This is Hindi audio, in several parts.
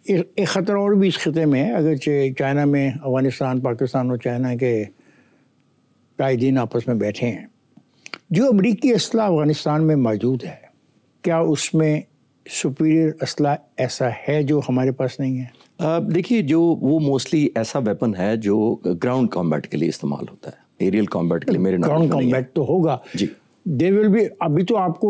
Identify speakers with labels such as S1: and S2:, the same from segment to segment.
S1: एक ख़तरा और भी इस खिते में है, अगर चाइना में अफ़गानिस्तान, पाकिस्तान और चाइना के कायदीन आपस में बैठे हैं, जो अमरीकी असला अफ़गानिस्तान में मौजूद है, क्या उसमें सुपीरियर असला ऐसा है जो हमारे पास नहीं है?
S2: देखिए, जो वो मोस्टली ऐसा वेपन है जो ग्राउंड कॉम्बैट के लिए इस्तेमाल होता है। एरियल कॉम्बैट के लिए मेरे
S1: ग्राउंड कॉम्बैट तो होगा
S2: जी।
S1: दे विल भी। अभी तो आपको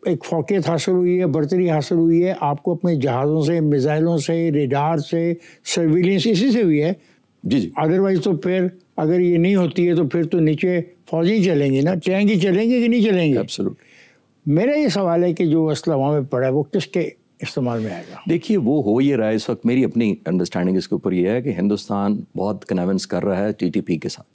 S1: एक फ़ौक़ियत हासिल हुई है, बर्तरी हासिल हुई है, आपको अपने जहाज़ों से, मिसाइलों से, रेडार से, सर्विलेंस इसी से हुई है।
S2: जी जी।
S1: अदरवाइज तो फिर अगर ये नहीं होती है तो फिर तो नीचे फौजी चलेंगी ना, टैंक चलेंगे कि नहीं चलेंगे?
S2: एब्सोल्युटली।
S1: मेरा ये सवाल है कि जो असला वहाँ में पड़ा है वो किसके इस्तेमाल में आएगा?
S2: देखिए, वो हो ये रहा है इस वक्त। मेरी अपनी अंडरस्टैंडिंग इसके ऊपर ये है कि हिंदुस्तान बहुत कन्विंस कर रहा है टीटीपी के साथ।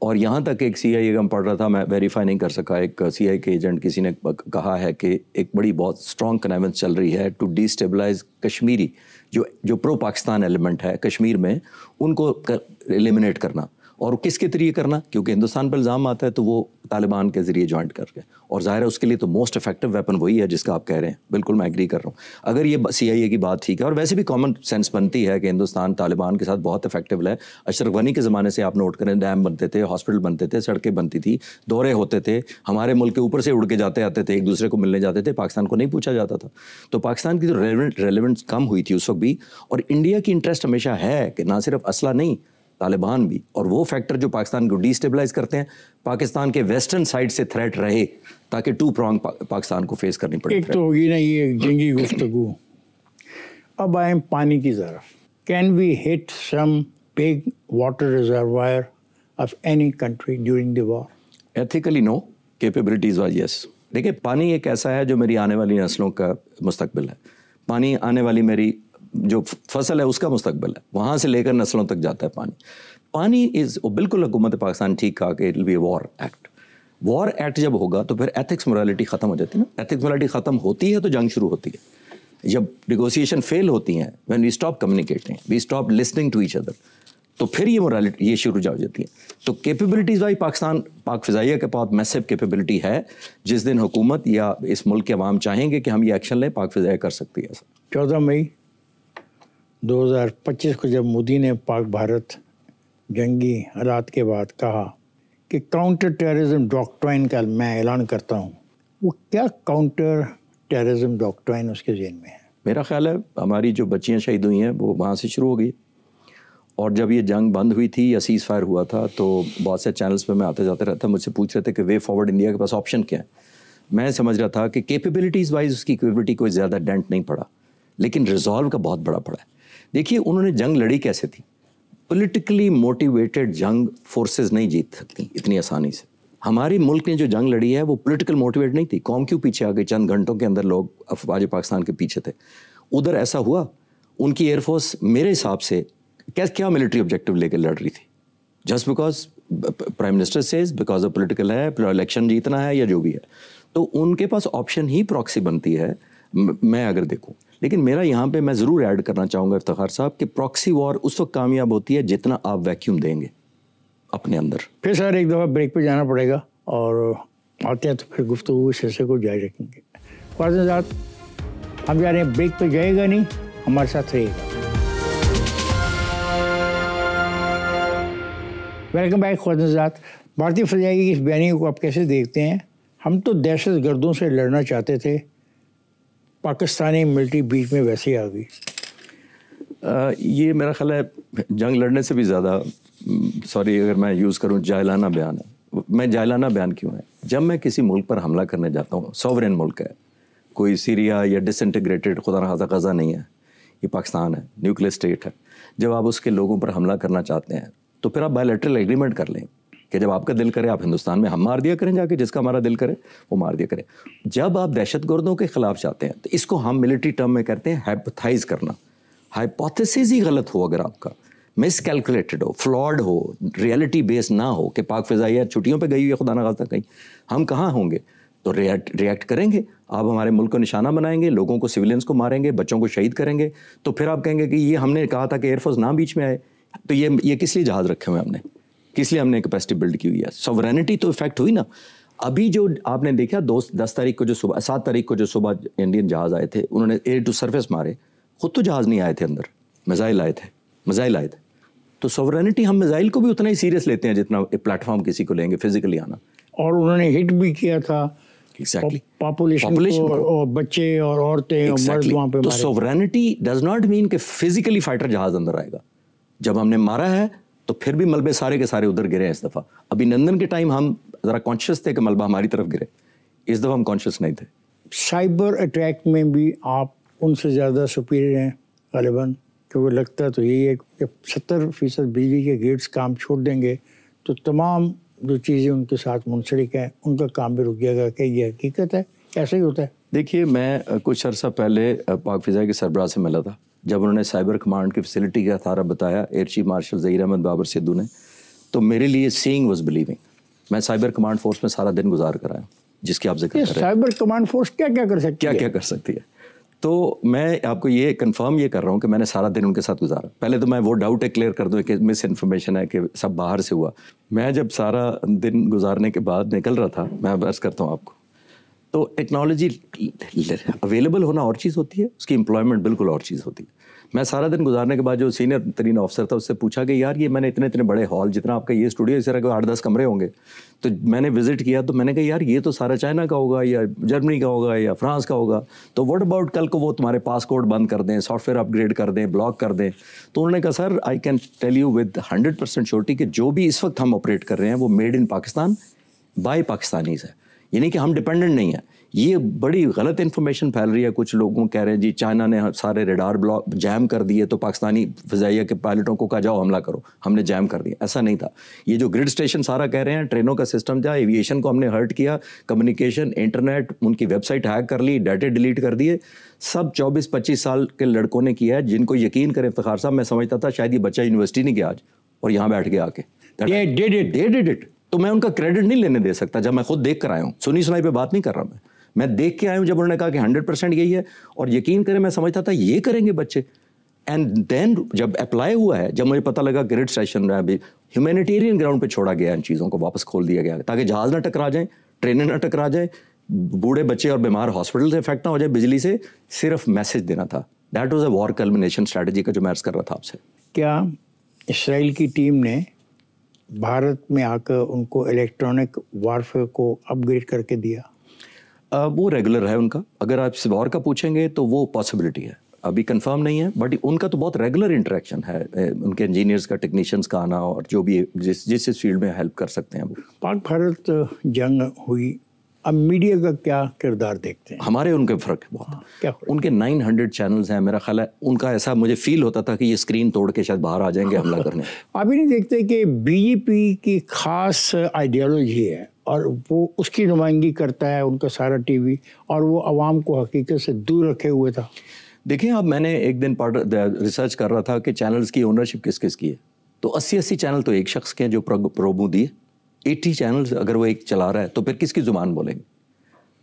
S2: और यहाँ तक एक सीआईए का पढ़ रहा था, मैं वेरीफाई नहीं कर सका, एक सीआईए के एजेंट किसी ने कहा है कि एक बड़ी बहुत स्ट्रॉन्ग कन्विंस चल रही है टू डिस्टेबलाइज कश्मीरी जो प्रो पाकिस्तान एलिमेंट है कश्मीर में, उनको एलिमिनेट करना। और किसके जरिए करना? क्योंकि हिंदुस्तान पर इल्ज़ाम आता है तो वो तालिबान के ज़रिए ज्वाइंट करके, और ज़ाहिर है उसके लिए तो मोस्ट इफेक्टिव वेपन वही है जिसका आप कह रहे हैं। बिल्कुल मैं एग्री कर रहा हूँ। अगर ये सीआईए की बात ठीक है, और वैसे भी कॉमन सेंस बनती है कि हिंदुस्तान तालिबान के साथ बहुत इफेक्टिव है। अशरफ गनी के ज़माने से आप नोट करें, डैम बनते थे, हॉस्पिटल बनते थे, सड़कें बनती थी, दौरे होते थे, हमारे मुल्क के ऊपर से उड़ के जाते आते थे, एक दूसरे को मिलने जाते थे, पाकिस्तान को नहीं पूछा जाता था। तो पाकिस्तान की जो रेलेवेंस कम हुई थी उस वक्त भी। और इंडिया की इंटरेस्ट हमेशा है कि ना सिर्फ असला नहीं, तालिबान भी, और वो फैक्टर जो पाकिस्तान को डिस्टेबलाइज करते हैं, पाकिस्तान के वेस्टर्न साइड से थ्रेट रहे, ताकि टू प्रॉन्ग पाकिस्तान को फेस करनी पड़े।
S1: एक तो होगी ना ये जंगी गुफ्तगू। अब आए पानी की तरफ। Can we hit some big water reservoir of any country during the war?
S2: Ethically no, capabilities wise yes. देखिए, पानी एक ऐसा है जो मेरी आने वाली नस्लों का मुस्तकबिल है। पानी आने वाली मेरी जो फसल है उसका मुस्तकबिल है, वहाँ से लेकर नस्लों तक जाता है पानी। पानी इज़ बिल्कुल हुकूमत पाकिस्तान ठीक कहा कि it will be war act. War act जब होगा तो फिर एथिक्स मोरालिटी ख़त्म हो जाती है ना। एथिक्स मोरालिटी ख़त्म होती है तो जंग शुरू होती है। जब नेगोशिएशन फेल होती हैं, when we stop communicating, we stop listening to each other, तो फिर ये मोरालिटी ये शुरू हो जाती है। तो कैपेबिलिटीज़ वाई पाकिस्तान, पाक फ़िज़ाइया के पास मैसिव कैपेबिलिटी है। जिस दिन हुकूमत या इस मुल्क के अवाम चाहेंगे कि हम ये एक्शन लें, पाक फ़िज़ाइया कर सकती है ऐसा।
S1: 14 मई 2025 को जब मोदी ने पाक भारत जंगी हालात के बाद कहा कि काउंटर टेररिज्म डॉक्ट्राइन का मैं ऐलान करता हूँ, वो क्या काउंटर टेररिज्म डॉक्ट्राइन उसके ज़हन में है?
S2: मेरा ख्याल है हमारी जो बच्चियाँ शहीद हुई हैं वो वहाँ से शुरू हो गई। और जब ये जंग बंद हुई थी या सीज़ फायर हुआ था, तो बहुत से चैनल्स पे मैं आते जाते रहता, मुझसे पूछ रहे थे कि वे फॉरवर्ड इंडिया के पास ऑप्शन क्या है। मैं समझ रहा था कि कैपेबिलिटीज़ वाइज उसकी कैपेबिलिटी कोई ज़्यादा डेंट नहीं पड़ा, लेकिन रिजॉल्व का बहुत बड़ा पड़ा है। देखिए, उन्होंने जंग लड़ी कैसे थी? पॉलिटिकली मोटिवेटेड जंग फोर्सेस नहीं जीत सकती इतनी आसानी से। हमारे मुल्क ने जो जंग लड़ी है वो पॉलिटिकल मोटिवेट नहीं थी। कौम क्यों पीछे आ गई? चंद घंटों के अंदर लोग अफवाज पाकिस्तान के पीछे थे। उधर ऐसा हुआ, उनकी एयरफोर्स मेरे हिसाब से क्या मिलिट्री ऑब्जेक्टिव लेकर लड़ रही थी? Just because prime minister says because of political है, इलेक्शन जीतना है या जो भी है, तो उनके पास ऑप्शन ही प्रॉक्सी बनती है, मैं अगर देखूँ। लेकिन मेरा यहाँ पे मैं ज़रूर ऐड करना चाहूँगा इफ्तिखार साहब कि प्रॉक्सी वॉर उस वक्त कामयाब होती है जितना आप वैक्यूम देंगे अपने अंदर।
S1: फिर सर एक दफ़ा ब्रेक पे जाना पड़ेगा और आते हैं तो फिर गुफ्तगू इस सिलसिले को जारी रखेंगे। ख्वाजा ज़ात, हम जा रहे हैं ब्रेक पे, जाएगा नहीं, हमारे साथ रहेगा। वेलकम बैक ख्वाजा ज़ात। भारतीय फ़िज़ाई की इस बयानी को आप कैसे देखते हैं? हम तो दहशत गर्दों से लड़ना चाहते थे, पाकिस्तानी मिलिट्री बीच में वैसे ही आ गई।
S2: ये मेरा ख्याल है जंग लड़ने से भी ज़्यादा, सॉरी अगर मैं यूज़ करूँ, जाहिलाना बयान है। मैं जाहिलाना बयान क्यों है? जब मैं किसी मुल्क पर हमला करने जाता हूँ, सॉवरेन मुल्क है, कोई सीरिया या डिसइंटीग्रेटेड खुदा न खासा गज़ा नहीं है, ये पाकिस्तान है, न्यूक्लियर स्टेट है। जब आप उसके लोगों पर हमला करना चाहते हैं तो फिर आप बायलैटरल एग्रीमेंट कर लें कि जब आपका दिल करे आप हिंदुस्तान में हम मार दिया करें, जाके जिसका हमारा दिल करे वो मार दिया करें। जब आप दहशतगर्दों के ख़िलाफ़ चाहते हैं तो इसको हम मिलिट्री टर्म में कहते हैं हाइपोथाइज करना। हाइपोथेसिस ही गलत हो, अगर आपका मिसकैलकुलेटेड हो, फ्लॉड हो, रियलिटी बेस ना हो कि पाक फ़िज़ाइया छुट्टियों पे गई हुई है खुदा न खास्ता कहीं, हम कहाँ होंगे? तो रिएक्ट करेंगे। आप हमारे मुल्क को निशाना बनाएंगे, लोगों को, सिविलियंस को मारेंगे, बच्चों को शहीद करेंगे, तो फिर आप कहेंगे कि ये हमने कहा था कि एयरफोर्स ना बीच में आए, तो ये किस लिए जहाज़ रखे हुए हमने, किस लिए हमने कैपेसिटी बिल्ड की हुई है? सॉवरेनिटी तो इफेक्ट हुई ना। अभी जो आपने देखा 10 तारीख को जो सुबह, 7 तारीख को जो सुबह इंडियन जहाज़ आए थे, उन्होंने एयर टू सरफेस मारे, खुद तो जहाज़ नहीं आए थे अंदर, मिसाइल आए थे। तो सॉवरेनिटी हम मिसाइल को भी उतना ही सीरियस लेते हैं जितना एक प्लेटफॉर्म किसी को लेंगे फिजिकली आना।
S1: और उन्होंने हिट भी किया था
S2: एग्जैक्टली
S1: पॉपुलेशन को, और बच्चे और औरतें और मर्द वहाँ पे
S2: तो
S1: मारे।
S2: सॉवरेनिटी डज नॉट मीन कि फिजिकली फाइटर जहाज अंदर आएगा। जब हमने मारा है तो फिर भी मलबे सारे के सारे उधर गिरे हैं इस दफ़ा। अभिनंदन के टाइम हम ज़रा कॉन्शियस थे कि मलबा हमारी तरफ गिरे, इस दफ़ा हम कॉन्शियस नहीं थे।
S1: साइबर अटैक में भी आप उनसे ज़्यादा सुपीरियर हैं गालिबन, क्योंकि लगता तो यही है कि 70% बिजली के गेट्स काम छोड़ देंगे तो तमाम जो चीज़ें उनके साथ मुंसलिक हैं उनका काम भी रुक जाएगा। क्या ये हकीकत है, ऐसा ही होता है?
S2: देखिए, मैं कुछ अर्सा पहले पाक फ़िज़ा के सरबराह से मिला था, जब उन्होंने साइबर कमांड की फैसिलिटी का सारा बताया air chief marshal Zaheer Ahmed Babar Sidhu ने, तो मेरे लिए सीइंग वाज बिलीविंग। मैं साइबर कमांड फोर्स में सारा दिन गुजार कर आया, जिसकी आप जिक्र कर रहे हैं।
S1: साइबर कमांड फोर्स क्या क्या कर सकती है?
S2: क्या कर सकती है? तो मैं आपको ये कंफर्म ये कर रहा हूँ कि मैंने सारा दिन उनके साथ गुजारा। पहले तो मैं वो डाउट क्लियर कर दूँ कि मिस इन्फॉर्मेशन है कि सब बाहर से हुआ। मैं जब सारा दिन गुजारने के बाद निकल रहा था, मैं बस करता हूँ आपको, तो टेक्नोलॉजी अवेलेबल होना और चीज़ होती है, उसकी एम्प्लॉयमेंट बिल्कुल और चीज़ होती है। मैं सारा दिन गुजारने के बाद जो सीनियर तरीन ऑफिसर था उससे पूछा कि यार ये मैंने इतने बड़े हॉल, जितना आपका ये स्टूडियो, इस तरह के 8-10 कमरे होंगे। तो मैंने विजिट किया तो मैंने कहा यार ये तो सारा चाइना का होगा या जर्मनी का होगा या फ्रांस का होगा, तो व्हाट अबाउट कल को वो तुम्हारे पासपोर्ट बंद कर दें, सॉफ्टवेयर अपग्रेड कर दें, ब्लॉक कर दें। तो उन्होंने कहा sir I can tell you with 100% surety कि जो भी इस वक्त हम ऑपरेट कर रहे हैं वो made in Pakistan by Pakistanis है, यानी कि हम डिपेंडेंट नहीं है। ये बड़ी गलत इन्फॉर्मेशन फैल रही है, कुछ लोगों कह रहे हैं जी चाइना ने सारे रेडार ब्लॉक जैम कर दिए तो पाकिस्तानी फ़िज़ाइया के पायलटों को कहा जाओ हमला करो, हमने जैम कर दिया। ऐसा नहीं था। ये जो ग्रिड स्टेशन सारा कह रहे हैं, ट्रेनों का सिस्टम था, एविएशन को हमने हर्ट किया, कम्युनिकेशन, इंटरनेट, उनकी वेबसाइट हैक कर ली, डाटा डिलीट कर दिए, सब 24-25 साल के लड़कों ने किया है, जिनको यकीन करें इफ्तिखार साहब, मैं समझता था शायद ये बच्चा यूनिवर्सिटी नहीं गया आज और यहाँ बैठ गया आके। They did it। तो मैं उनका क्रेडिट नहीं लेने दे सकता जब मैं खुद देख कर आया हूँ, सुनी सुनाई पे बात नहीं कर रहा मैं देख के आया हूँ। जब उन्होंने कहा कि 100% यही है, और यकीन करें मैं समझता था ये करेंगे बच्चे। एंड देन जब अप्लाई हुआ है, जब मुझे पता लगा ग्रिड स्टेशन अभी ह्यूमैनिटेरियन ग्राउंड पे छोड़ा गया, इन चीज़ों को वापस खोल दिया गया ताकि जहाज़ ना टकरा जाएं, ट्रेनें ना टकरा जाएं, बूढ़े बच्चे और बीमार हॉस्पिटल से इफेक्ट ना हो जाए बिजली से, सिर्फ मैसेज देना था। That was a war culmination strategy का जो मैं अर्ज कर रहा था आपसे।
S1: क्या इसराइल की टीम ने भारत में आकर उनको इलेक्ट्रॉनिक वारफेयर को अपग्रेड करके दिया?
S2: वो रेगुलर है उनका। अगर आप इस वॉर का पूछेंगे तो वो पॉसिबिलिटी है, अभी कंफर्म नहीं है, बट उनका तो बहुत रेगुलर इंटरेक्शन है, उनके इंजीनियर्स का, टेक्नीशियंस का आना, और जो भी जिस फील्ड में हेल्प कर सकते हैं वो।
S1: पाक भारत जंग हुई, अब मीडिया का क्या किरदार देखते हैं?
S2: हमारे उनके फ़र्क है बहुत।
S1: क्या
S2: उनके 900 चैनल्स हैं, मेरा ख्याल है उनका ऐसा मुझे फील होता था कि ये स्क्रीन तोड़ के शायद बाहर आ जाएंगे हमला करने।
S1: आप ही नहीं देखते कि बीजेपी की खास आइडियोलॉजी है और वो उसकी नुमाइंदगी करता है उनका सारा टीवी, और वो आवाम को हकीकत से दूर रखे हुए था?
S2: देखिए, अब मैंने एक दिन रिसर्च कर रहा था कि चैनल्स की ओनरशिप किस किस की है, तो 80 चैनल तो एक शख्स के हैं जो प्रो मोदी है। 80 चैनल्स अगर वो एक चला रहा है तो फिर किसकी ज़ुबान बोलेंगे?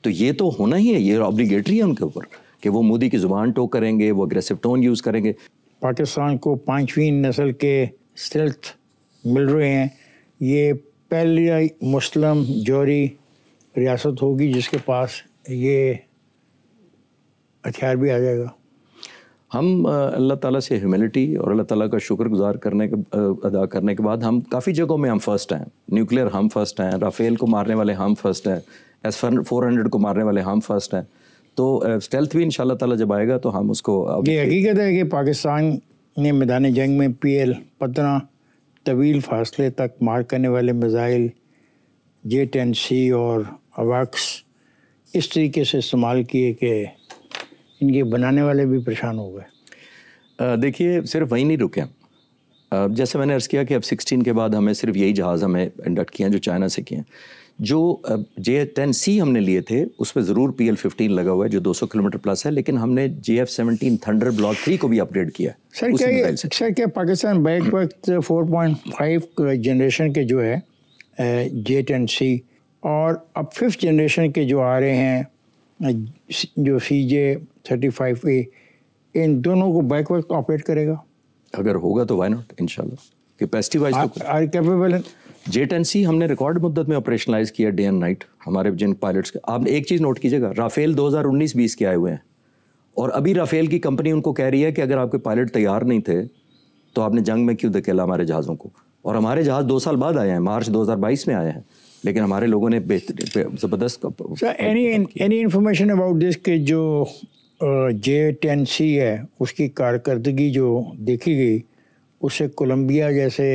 S2: तो ये तो होना ही है, ये ऑब्लिगेटरी है उनके ऊपर कि वो मोदी की ज़ुबान टो करेंगे, वो अग्रेसिव टोन यूज़ करेंगे।
S1: पाकिस्तान को 5वीं नस्ल के स्टेल्थ मिल रहे हैं, ये पहली मुस्लिम जौहरी रियासत होगी जिसके पास ये हथियार भी आ जाएगा।
S2: हम अल्लाह ताला से ह्यूमिलिटी और अल्लाह ताला का शुक्रगुजार अदा करने के बाद हम काफ़ी जगहों में हम फर्स्ट हैं। न्यूक्लियर हम फर्स्ट हैं, राफेल को मारने वाले हम फर्स्ट हैं, S-400 को मारने वाले हम फर्स्ट हैं। तो स्टेल्थ भी इंशाल्लाह ताला जब आएगा तो हम उसको।
S1: ये हकीकत है कि पाकिस्तान ने मैदान जंग में PL-15 तवील फासले तक मार करने वाले मिज़ाइल J-10C और AWACS इस तरीके से इस्तेमाल किए कि इनके बनाने वाले भी परेशान हो गए।
S2: देखिए, सिर्फ वहीं नहीं रुके हम। जैसे मैंने अर्ज़ किया कि अब 16 के बाद हमें सिर्फ यही जहाज़ हमें इंडक्ट किए हैं जो चाइना से किए हैं। जो J-10C हमने लिए थे उस पर ज़रूर PL-15 लगा हुआ है जो 200 किलोमीटर प्लस है, लेकिन हमने JF-17 थंडर ब्लॉक 3 को भी अपग्रेड किया है।
S1: सर क्या पाकिस्तान बैक वक्त 4.5 जनरेशन के जो है J-10C और अब 5th जनरेशन के जो आ रहे हैं जो CJ-35A, इन दोनों को बैक वक्त ऑपरेट करेगा? अगर
S2: होगा तो वाई नॉट, इंशाल्लाह। कैपेसिटी वाइज तो
S1: आर कैपेबल।
S2: J-10C हमने रिकॉर्ड मुद्दत में ऑपरेशनलाइज किया डे एंड नाइट हमारे जिन पायलट्स के। आप एक चीज़ नोट कीजिएगा, राफेल 2019-20 के आए हुए हैं और अभी राफेल की कंपनी उनको कह रही है कि अगर आपके पायलट तैयार नहीं थे तो आपने जंग में क्यों धकेला हमारे जहाज़ों को। और हमारे जहाज़ 2 साल बाद आए हैं, मार्च 2022 में आए हैं, लेकिन हमारे लोगों ने ज़बरदस्त।
S1: एनी इंफॉर्मेशन अबाउट दिस कि जो J-10C है उसकी कारकर्दगी जो देखी गई, उससे कोलंबिया जैसे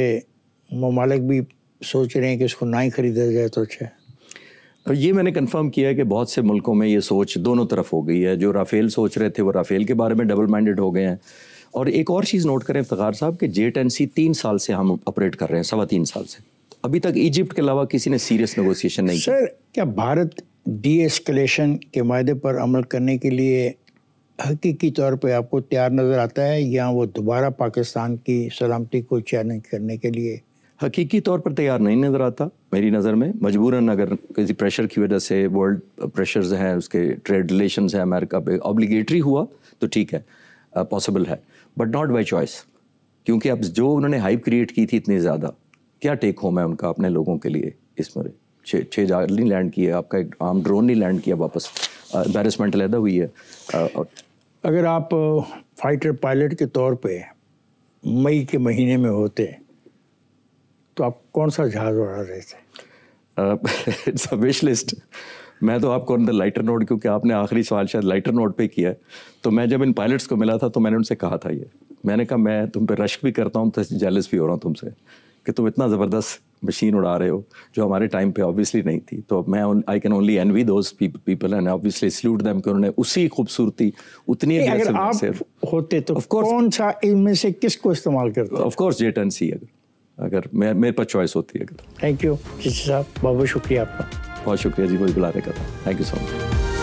S1: ममालिक भी सोच रहे हैं कि इसको ना ही खरीदा जाए तो अच्छा है।
S2: ये मैंने कंफर्म किया है कि बहुत से मुल्कों में ये सोच दोनों तरफ हो गई है। जो राफेल सोच रहे थे वो राफेल के बारे में डबल माइंडेड हो गए हैं। और एक और चीज़ नोट करें इफ्तिखार साहब कि J-10C 3 साल से हम ऑपरेट कर रहे हैं, 3.25 साल से। अभी तक इजिप्ट के अलावा किसी ने सीरियस नेगोशिएशन नहीं किया।
S1: सर, क्या भारत डी-एस्केलेशन के मायदे पर अमल करने के लिए हकीकी तौर पे आपको तैयार नज़र आता है, या वो दोबारा पाकिस्तान की सलामती को चैलेंज करने के लिए?
S2: हकीकी तौर पर तैयार नहीं नज़र आता मेरी नज़र में। मजबूरन अगर किसी प्रेशर की वजह से, वर्ल्ड प्रेशर्स हैं, उसके ट्रेड रिलेशंस हैं अमेरिका पे, ऑब्लिगेटरी हुआ तो ठीक है, पॉसिबल है, बट नॉट बाई चॉइस। क्योंकि अब जो उन्होंने हाइप क्रिएट की थी इतनी ज़्यादा, क्या टेक होम है उनका अपने लोगों के लिए? इसमें 6 जहाज नहीं लैंड किए, आपका एक आर्म ड्रोन नहीं लैंड किया वापस, एम्बेरसमेंट अलहदा हुई है।
S1: अगर आप फाइटर पायलट के तौर पे मई के महीने में होते तो आप कौन सा जहाज़ उड़ा रहे थे?
S2: It's a wish list. मैं तो आपको ऑन द लाइटर नोट, क्योंकि आपने आखिरी सवाल शायद लाइटर नोट पे किया है, तो मैं जब इन पायलट्स को मिला था तो मैंने उनसे कहा था ये, मैंने कहा मैं तुम पे रश्क भी करता हूँ, तो जेलस भी हो रहा हूँ तुमसे कि तुम इतना ज़बरदस्त मशीन उड़ा रहे हो जो हमारे टाइम पे ऑब्वियसली नहीं थी। तो मैं I can only envy those people and obviously salute them कि उन्होंने उसी खूबसूरती उतनी।
S1: अगर आप होते तो कौन सा इनमें से किसको इस्तेमाल करते?
S2: ऑफ कोर्स J-10C, अगर मेरे पास चॉइस होती है।
S1: थैंक यू चिश्ती साहब, बहुत बहुत शुक्रिया आपका।
S2: बहुत शुक्रिया जी, मुझे बुलाने का था। Thank you so much.